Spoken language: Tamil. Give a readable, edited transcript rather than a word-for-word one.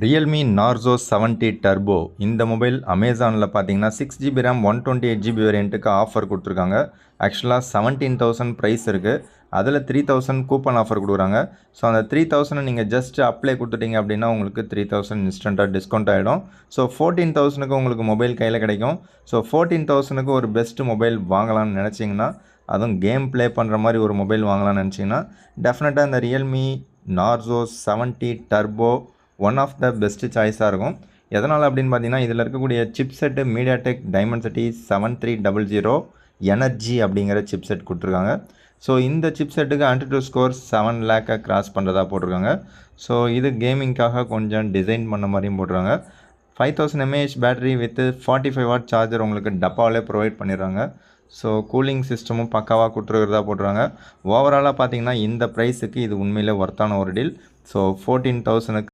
ரியல்மி நார்சோ 70 டர்போ இந்த மொபைல் அமேசானில் பார்த்தீங்கன்னா 6 GB ரேம் 128 GB வேரியண்ட்டுக்கு ஆஃபர் கொடுத்துருக்காங்க. ஆக்சுவலாக 17,000 ப்ரைஸ் இருக்குது. அதில் 3,000 கூப்பன் ஆஃபர் கொடுக்குறாங்க. ஸோ அந்த 3,000 நீங்கள் ஜஸ்ட் அப்ளை கொடுத்துட்டீங்க அப்படின்னா உங்களுக்கு 3,000 இன்ஸ்டண்ட்டாக டிஸ்கவுண்ட் ஆகிடும். ஸோ 14,000க்கு உங்களுக்கு மொபைல் கையில் கிடைக்கும். ஸோ 14,000க்கு ஒரு பெஸ்ட் மொபைல் வாங்கலாம்னு நினச்சிங்கன்னா, அதுவும் கேம் ப்ளே பண்ணுற மாதிரி ஒரு மொபைல் வாங்கலாம்னு நினச்சிங்கன்னா டெஃபினட்டாக இந்த realme narzo 70 turbo one of the best சாய்ஸாக இருக்கும். எதனால் அப்படின்னு பார்த்தீங்கன்னா, இதில் இருக்கக்கூடிய சிப்செட்டு மீடியாடெக் டைமென்சிட்டி 7300 எனர்ஜி அப்படிங்கிற சிப்செட் கொடுத்துருக்காங்க. ஸோ இந்த சிப்செட்டுக்கு AnTuTu ஸ்கோர் 7 லேக்கை கிராஸ் பண்ணுறதா போட்டிருக்காங்க. ஸோ இது கேமிங்காக கொஞ்சம் டிசைன் பண்ண மாதிரியும் போட்டிருக்காங்க. 5000 mAh battery with 45 watt charger உங்களுக்கு டப்பாவிலே ப்ரொவைட் பண்ணிடுறாங்க. ஸோ கூலிங் சிஸ்டமும் பக்காவாக கொடுத்துருக்கிறதா போட்டுருக்காங்க. ஓவராலாக பார்த்தீங்கன்னா இந்த ப்ரைஸுக்கு இது உண்மையிலே ஒர்த்தான ஒரு டீல். ஸோ 14,000க்கு